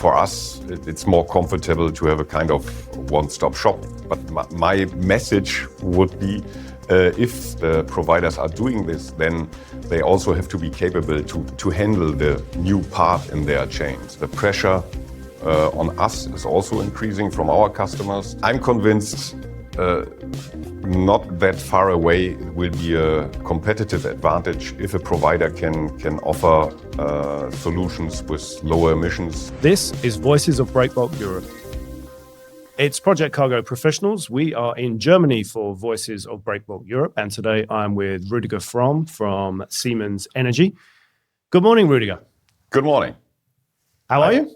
for us, it's more comfortable to have a kind of one-stop shop. But my message would be, if the providers are doing this, then they also have to be capable to handle the new part in their chains. The pressure on us is also increasing from our customers. I'm convinced not that far away it will be a competitive advantage if a provider can offer solutions with lower emissions. This is Voices of Breakbulk Europe. It's Project Cargo Professionals. We are in Germany for Voices of Breakbulk Europe, and today I'm with Ruediger Fromm from Siemens Energy. Good morning, Ruediger. Good morning. How are you?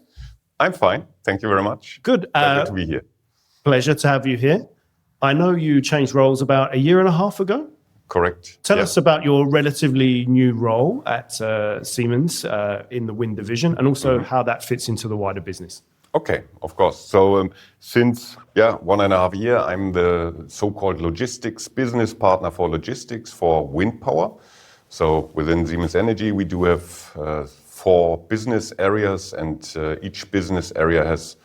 I'm fine. Thank you very much. Good. Pleasure to be here. Pleasure to have you here. I know you changed roles about a year and a half ago. Correct. Tell us about your relatively new role at Siemens in the wind division, and also how that fits into the wider business. Okay, of course. So since 1.5 years, I'm the so-called logistics business partner for logistics for wind power. So within Siemens Energy, we do have 4 business areas, and each business area has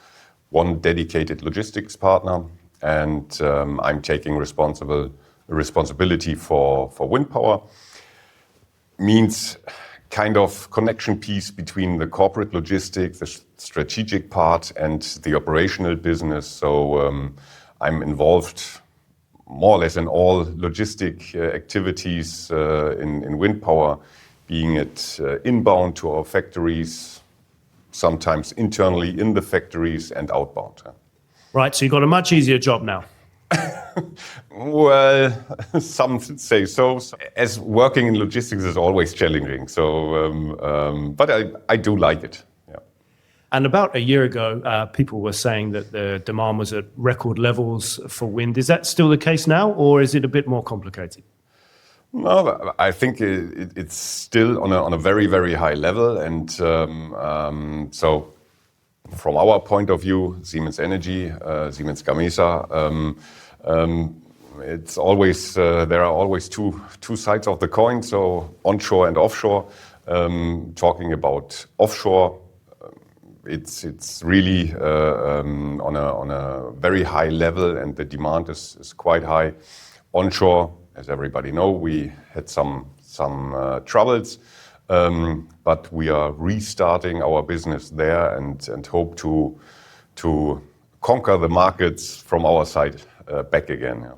one dedicated logistics partner. And I'm taking responsibility for wind power. Means kind of connection piece between the corporate logistics, the strategic part, and the operational business. So I'm involved more or less in all logistic activities in wind power, being it inbound to our factories, sometimes internally in the factories, and outbound. Right, so you've got a much easier job now. Well, some say so. As working in logistics is always challenging. So, but I do like it. Yeah. And about a year ago, people were saying that the demand was at record levels for wind. Is that still the case now, or is it a bit more complicated? No, I think it's still on a very, very high level. And so from our point of view, Siemens Energy, Siemens Gamesa, it's always there are always two sides of the coin. So onshore and offshore. Talking about offshore, it's really on a very high level, and the demand is quite high. Onshore, as everybody know, we had some troubles, but we are restarting our business there and hope to conquer the markets from our side back again. Yeah.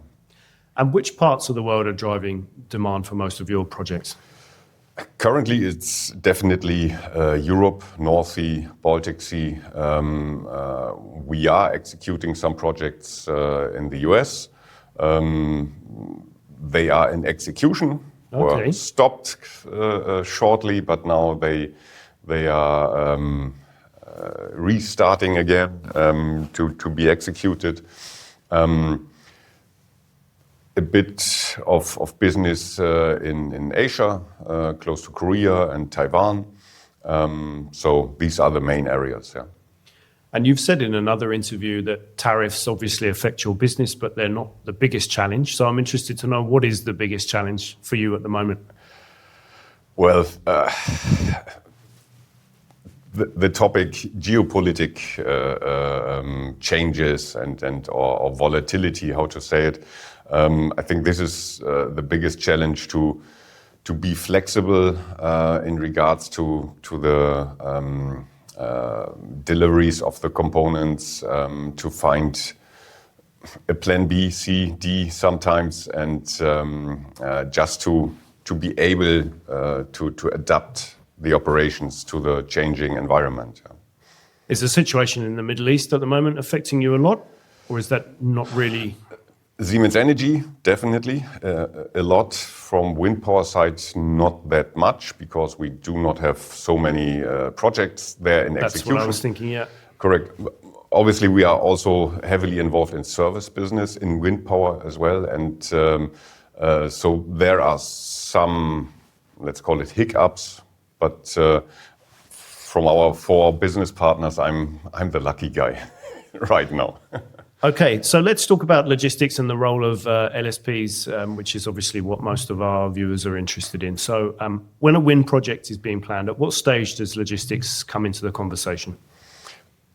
And which parts of the world are driving demand for most of your projects? Currently, it's definitely Europe, North Sea, Baltic Sea. We are executing some projects in the US. They are in execution. Okay. Were stopped shortly, but now they are restarting again to be executed. A bit of business in Asia, close to Korea and Taiwan. So these are the main areas. Yeah. And you've said in another interview that tariffs obviously affect your business, but they're not the biggest challenge. So I'm interested to know, what is the biggest challenge for you at the moment? Well, the topic geopolitical changes and or volatility, how to say it. I think this is the biggest challenge to be flexible in regards to the deliveries of the components, to find a plan B, C, D sometimes, and just to be able to adapt the operations to the changing environment. Is the situation in the Middle East at the moment affecting you a lot, or is that not really? Siemens Energy, definitely. A lot. From wind power side, not that much, because we do not have so many projects there in execution. That's what I was thinking, yeah. Correct. Obviously, we are also heavily involved in service business, in wind power as well. And so there are some, let's call it hiccups, but from our 4 business partners, I'm the lucky guy right now. Okay, so let's talk about logistics and the role of LSPs, which is obviously what most of our viewers are interested in. So when a wind project is being planned, at what stage does logistics come into the conversation?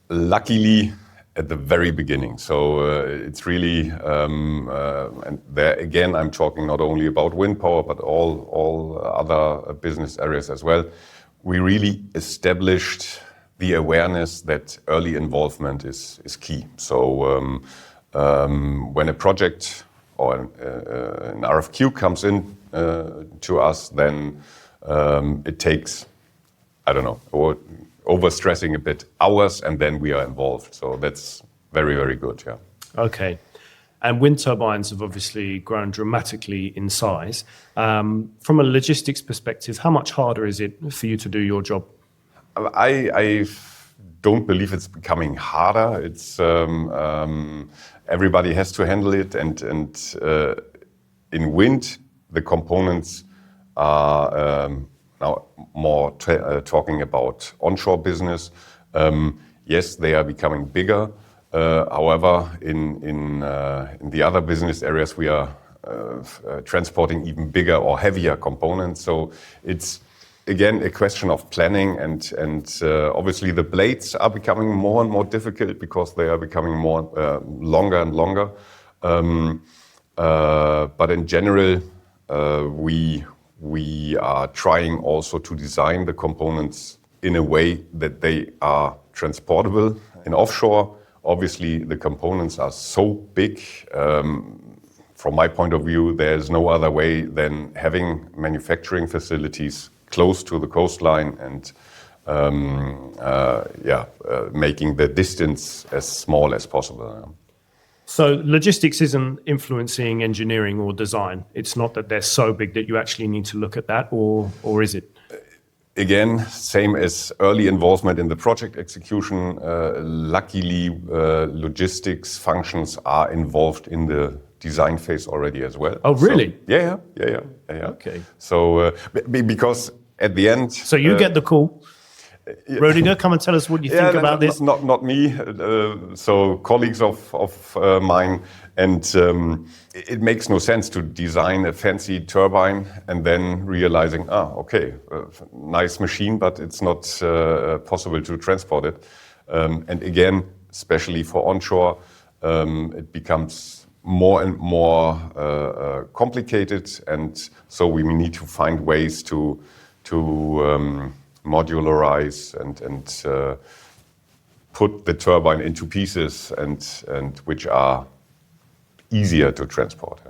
Luckily, at the very beginning. So it's really, and there again, I'm talking not only about wind power, but all other business areas as well. We really established the awareness that early involvement is key. So when a project or an RFQ comes in to us, then it takes, I don't know, or overstressing a bit, hours, and then we are involved. So that's very, very good, yeah. Okay. And wind turbines have obviously grown dramatically in size. From a logistics perspective, how much harder is it for you to do your job? I don't believe it's becoming harder. It's everybody has to handle it, and in wind, the components are now more talking about onshore business. Yes, they are becoming bigger. However, in the other business areas, we are transporting even bigger or heavier components. So it's again a question of planning, and obviously the blades are becoming more and more difficult because they are becoming more longer and longer. But in general, we are trying also to design the components in a way that they are transportable. In offshore, obviously the components are so big. From my point of view, there's no other way than having manufacturing facilities close to the coastline and making the distance as small as possible. So logistics isn't influencing engineering or design. It's not that they're so big that you actually need to look at that, or is it? Again, same as early involvement in the project execution. Luckily, logistics functions are involved in the design phase already as well. Oh, really? So, yeah. Okay. So because at the end, so you get the call. Ruediger, come and tell us what you think about this. Not me. So colleagues of mine, and it makes no sense to design a fancy turbine and then realizing, nice machine, but it's not possible to transport it. And again, especially for onshore, it becomes more and more complicated, and so we need to find ways to modularize and put the turbine into pieces and which are easier to transport.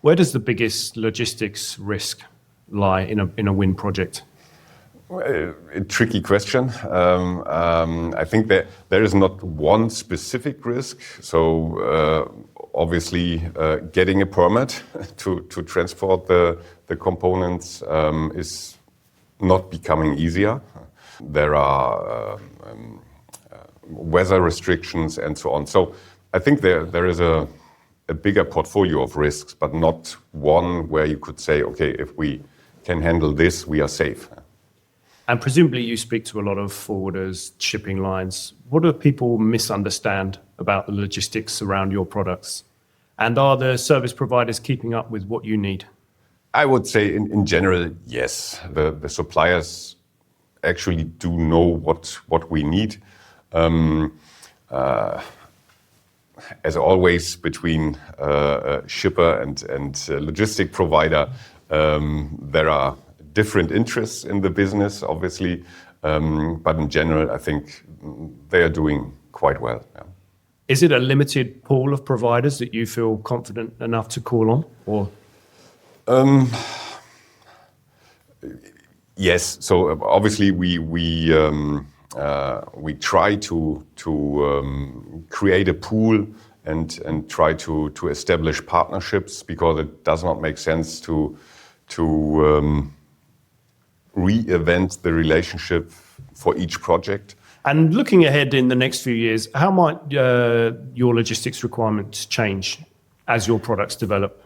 Where does the biggest logistics risk lie in a wind project? Well, a tricky question. I think that there is not one specific risk. So obviously, getting a permit to transport the components is not becoming easier. There are weather restrictions and so on. So I think there is a bigger portfolio of risks, but not one where you could say, okay, if we can handle this, we are safe. And presumably you speak to a lot of forwarders, shipping lines. What do people misunderstand about the logistics around your products? And are the service providers keeping up with what you need? I would say in general, yes. The suppliers actually do know what we need. As always, between shipper and logistic provider, there are different interests in the business, obviously. But in general, I think they are doing quite well. Yeah. Is it a limited pool of providers that you feel confident enough to call on, or? Yes. So obviously we try to create a pool and try to establish partnerships, because it does not make sense to reinvent the relationship for each project. And looking ahead in the next few years, how might your logistics requirements change as your products develop?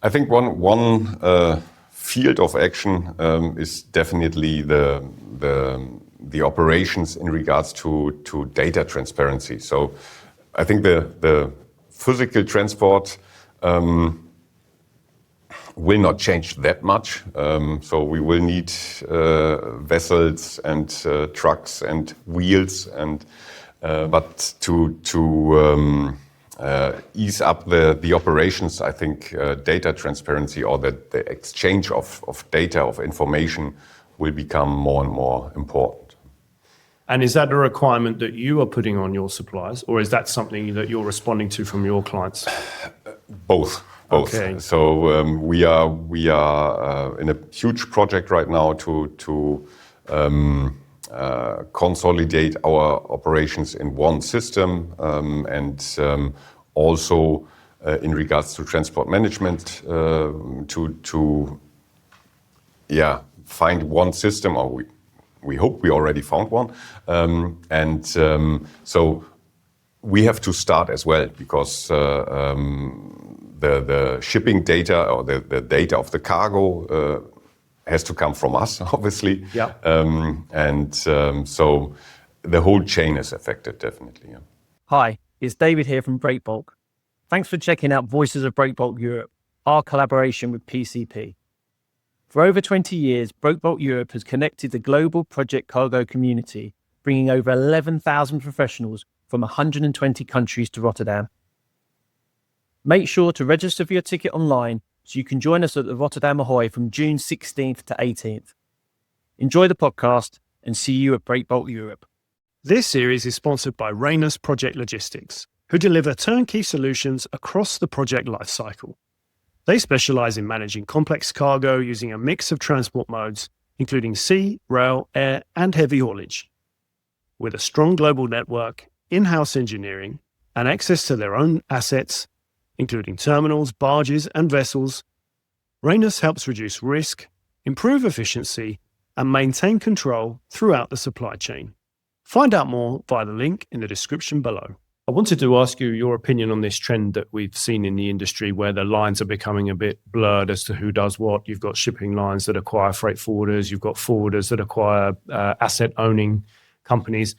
I think one field of action is definitely the operations in regards to data transparency. So I think the physical transport will not change that much. So we will need vessels and trucks and wheels, and But to ease up the operations, I think data transparency or the exchange of data, of information will become more and more important. And is that a requirement that you are putting on your suppliers, or is that something that you're responding to from your clients? Both. Okay. So we are in a huge project right now to consolidate our operations in one system, and also in regards to transport management, to find one system, or we hope we already found one, so we have to start as well, because the shipping data or the data of the cargo has to come from us, obviously. Yeah. So the whole chain is affected, definitely. Yeah. Hi, it's David here from Breakbulk. Thanks for checking out Voices of Breakbulk Europe, our collaboration with PCP. For over 20 years, Breakbulk Europe has connected the global project cargo community, bringing over 11,000 professionals from 120 countries to Rotterdam. Make sure to register for your ticket online so you can join us at the Rotterdam Ahoy from June 16th to 18th. Enjoy the podcast and see you at Breakbulk Europe. This series is sponsored by Rhenus Project Logistics, who deliver turnkey solutions across the project lifecycle. They specialize in managing complex cargo using a mix of transport modes, including sea, rail, air, and heavy haulage. With a strong global network, in-house engineering, and access to their own assets, including terminals, barges, and vessels, Rhenus helps reduce risk, improve efficiency, and maintain control throughout the supply chain. Find out more via the link in the description below. I wanted to ask you your opinion on this trend that we've seen in the industry, where the lines are becoming a bit blurred as to who does what. You've got shipping lines that acquire freight forwarders, you've got forwarders that acquire asset-owning companies.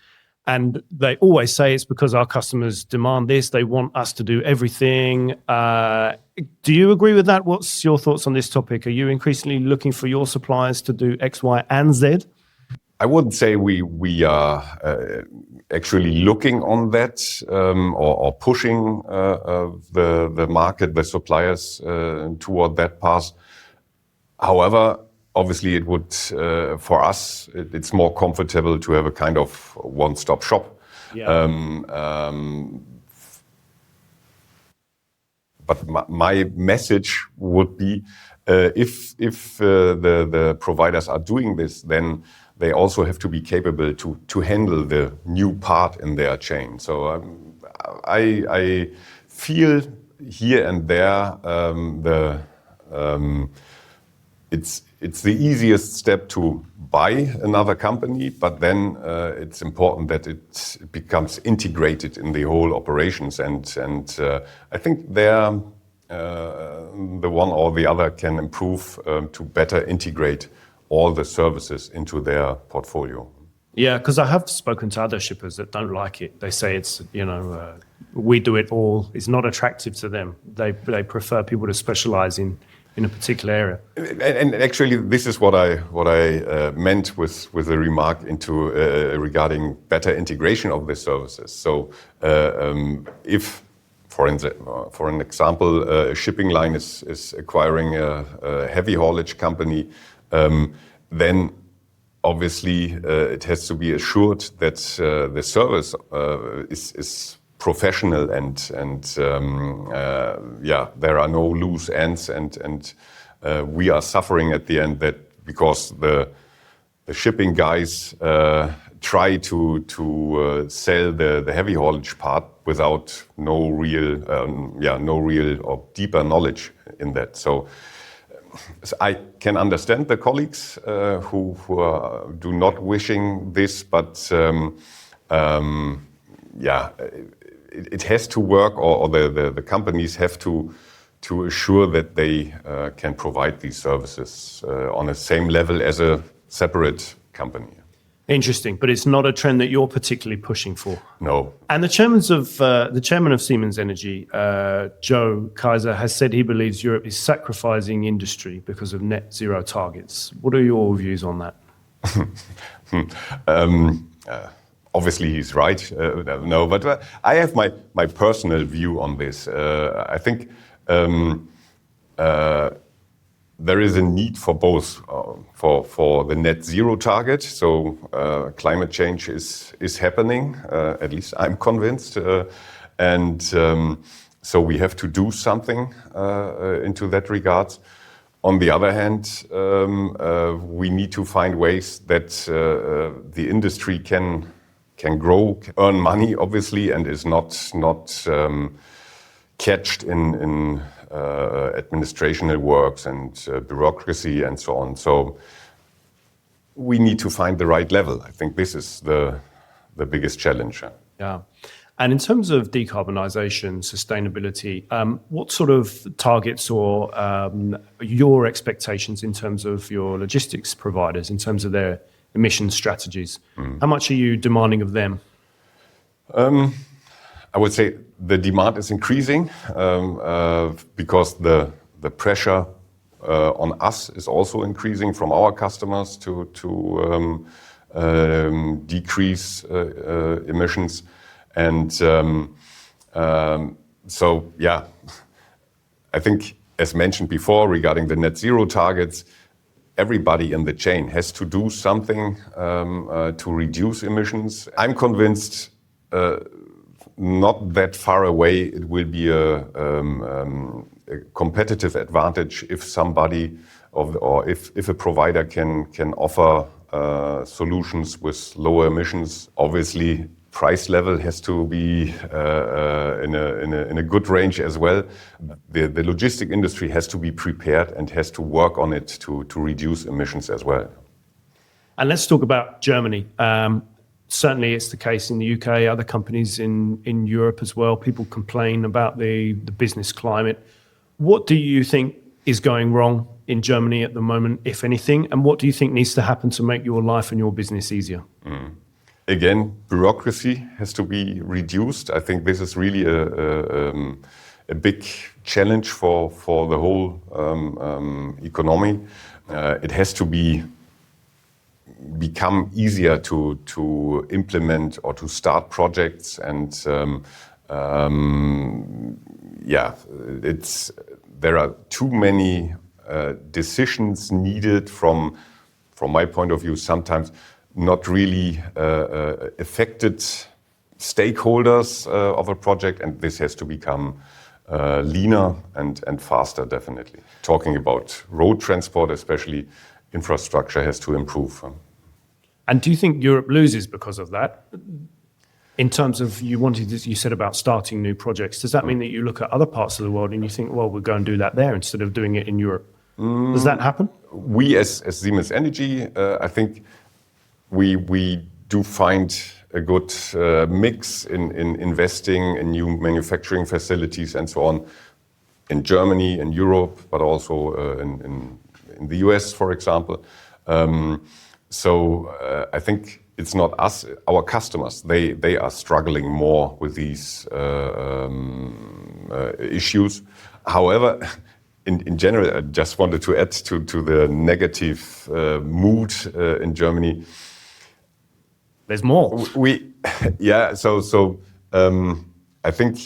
And they always say it's because our customers demand this, they want us to do everything. Do you agree with that? What's your thoughts on this topic? Are you increasingly looking for your suppliers to do X, Y, and Z? I wouldn't say we are actually looking on that, or pushing the market, the suppliers toward that path. However, obviously it would, for us, it's more comfortable to have a kind of one-stop shop. Yeah. But my message would be, if the providers are doing this, then they also have to be capable to handle the new part in their chain. So I feel here and there it's the easiest step to buy another company, but then it's important that it becomes integrated in the whole operations. And I think there the one or the other can improve to better integrate all the services into their portfolio. Yeah, because I have spoken to other shippers that don't like it. They say it's, we do it all. It's not attractive to them. They prefer people to specialize in a particular area. And actually, this is what I meant with the remark into regarding better integration of the services. So if, for an example, a shipping line is acquiring a heavy haulage company, then obviously it has to be assured that the service is professional and there are no loose ends and we are suffering at the end that because the shipping guys try to sell the heavy haulage part without no real or deeper knowledge in that. So I can understand the colleagues who do not wishing this, but it has to work, or the companies have to assure that they can provide these services on the same level as a separate company. Interesting, but it's not a trend that you're particularly pushing for. No. And the chairman of Siemens Energy, Joe Kaiser, has said he believes Europe is sacrificing industry because of net zero targets. What are your views on that? obviously he's right. No, but I have my personal view on this. I think there is a need for both, for the net zero target. So climate change is happening. At least I'm convinced, and so we have to do something into that regard. On the other hand, we need to find ways that the industry can grow, earn money, obviously, and is not catched in administrational works and bureaucracy and so on. So we need to find the right level. I think this is the biggest challenge. Yeah. And in terms of decarbonisation, sustainability, what sort of targets or your expectations in terms of your logistics providers, in terms of their emission strategies? How much are you demanding of them? I would say the demand is increasing because the pressure on us is also increasing from our customers to decrease emissions. And so, yeah, I think, as mentioned before, regarding the net zero targets, everybody in the chain has to do something to reduce emissions. I'm convinced not that far away it will be a competitive advantage if somebody or if a provider can offer solutions with lower emissions. Obviously, price level has to be in a good range as well. The logistic industry has to be prepared and has to work on it to reduce emissions as well. And let's talk about Germany. Certainly it's the case in the UK, other companies in Europe as well. People complain about the business climate. What do you think is going wrong in Germany at the moment, if anything? And what do you think needs to happen to make your life and your business easier? Again, bureaucracy has to be reduced. I think this is really a big challenge for the whole economy. It has to become easier to implement or to start projects, and there are too many decisions needed from my point of view, sometimes not really affected stakeholders of a project, and this has to become leaner and faster, definitely. Talking about road transport, especially, infrastructure has to improve. And do you think Europe loses because of that? In terms of, you said about starting new projects, does that mean that you look at other parts of the world and you think, well, we'll go and do that there instead of doing it in Europe? Does that happen? We as Siemens Energy, I think we do find a good mix in investing in new manufacturing facilities and so on in Germany, in Europe, but also in the US, for example. So I think it's not us, our customers. They are struggling more with these issues. However, in general, I just wanted to add to the negative mood in Germany. There's more. I think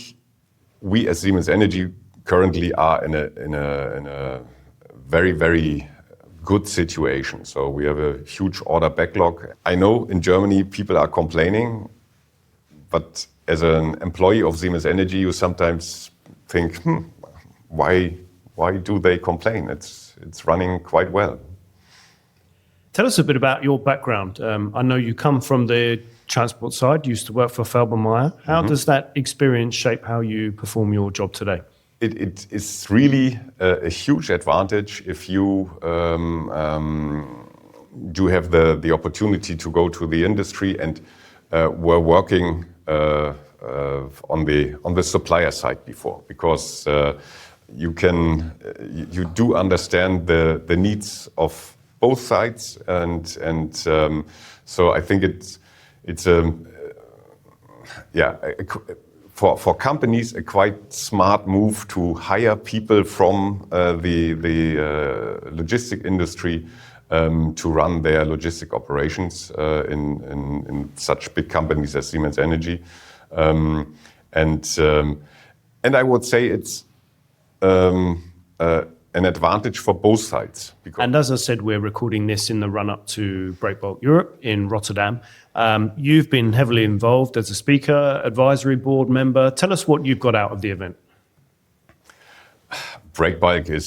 we as Siemens Energy currently are in a very, very good situation. So we have a huge order backlog. I know in Germany people are complaining, but as an employee of Siemens Energy, you sometimes think, why do they complain? It's running quite well. Tell us a bit about your background. I know you come from the transport side, you used to work for Felbermayr. How does that experience shape how you perform your job today? It is really a huge advantage if you do have the opportunity to go to the industry and were working on the supplier side before, because you do understand the needs of both sides, and so I think it's for companies a quite smart move to hire people from the logistic industry to run their logistic operations in such big companies as Siemens Energy. And I would say it's an advantage for both sides. And as I said, we're recording this in the run-up to Breakbulk Europe in Rotterdam. You've been heavily involved as a speaker, advisory board member. Tell us what you've got out of the event. Breakbulk is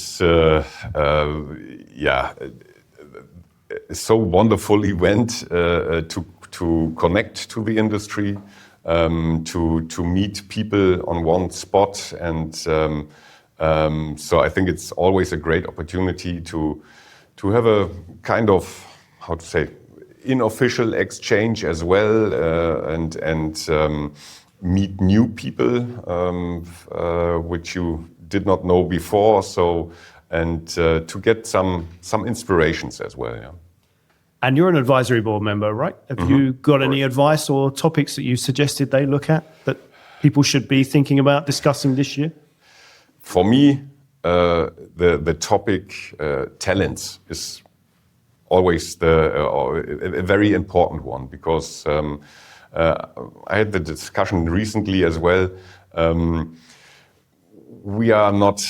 so wonderful event to connect to the industry, to meet people on one spot, and so I think it's always a great opportunity to have a kind of, how to say, unofficial exchange as well, and meet new people which you did not know before. So and to get some inspirations as well. Yeah. And you're an advisory board member, right? Have you got any advice or topics that you suggested they look at that people should be thinking about discussing this year? For me, the topic talents is always a very important one, because I had the discussion recently as well. We are not,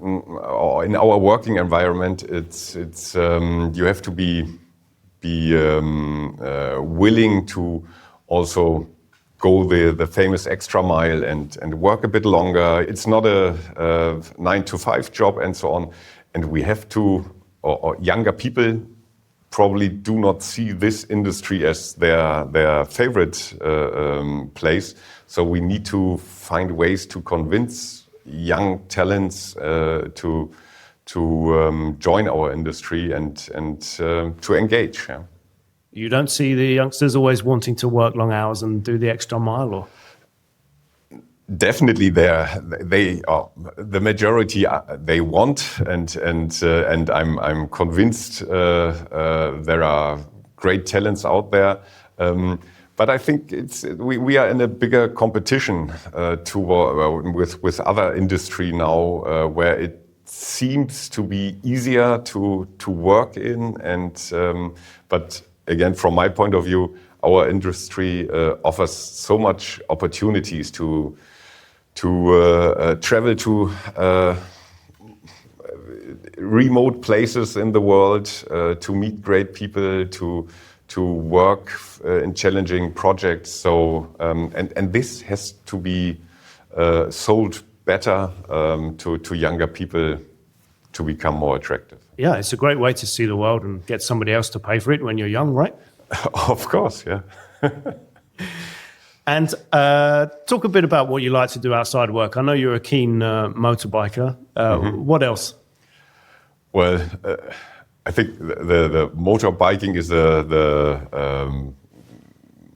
in our working environment, it's you have to be willing to also go the famous extra mile and work a bit longer. It's not a 9-to-5 job and so on. And we have to, or younger people probably do not see this industry as their favorite place. So we need to find ways to convince young talents to join our industry and to engage. Yeah. You don't see the youngsters always wanting to work long hours and do the extra mile, or? Definitely, they are the majority. They want, and I'm convinced there are great talents out there. But I think we are in a bigger competition with other industry now, where it seems to be easier to work in, and but again, from my point of view, our industry offers so much opportunities to travel to remote places in the world, to meet great people, to work in challenging projects. So and this has to be sold better to younger people to become more attractive. Yeah, it's a great way to see the world and get somebody else to pay for it when you're young, right? Of course, yeah. And talk a bit about what you like to do outside work. I know you're a keen motorbiker. What else? Well, I think the motorbiking is the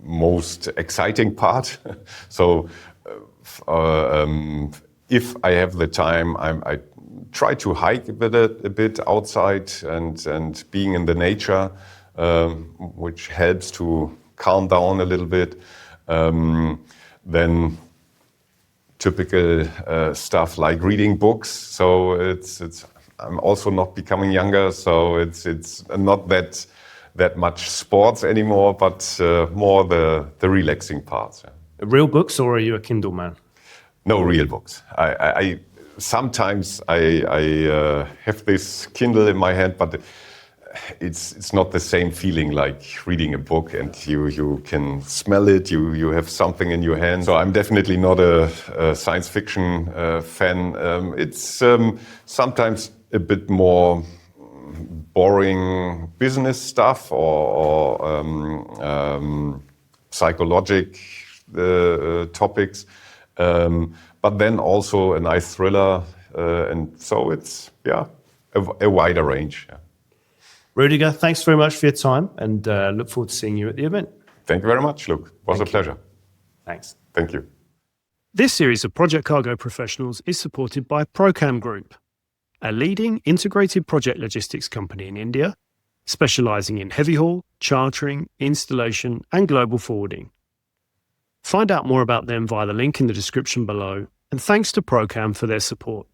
most exciting part. So if I have the time, I try to hike a bit outside and being in the nature, which helps to calm down a little bit. Then typical stuff like reading books. So I'm also not becoming younger, so it's not that much sports anymore, but more the relaxing parts. Yeah. Real books, or are you a Kindle man? No, real books. I sometimes I have this Kindle in my hand, but it's not the same feeling like reading a book, and you can smell it, you have something in your hand. So I'm definitely not a science fiction fan. It's sometimes a bit more boring business stuff or psychologic topics, but then also a nice thriller, and so it's a wider range. Yeah. Ruediger, thanks very much for your time, and look forward to seeing you at the event. Thank you very much, Luke. It was a pleasure. Thanks. Thank you. This series of Project Cargo Professionals is supported by Procam Group, a leading integrated project logistics company in India, specializing in heavy haul, chartering, installation, and global forwarding. Find out more about them via the link in the description below, and thanks to Procam for their support.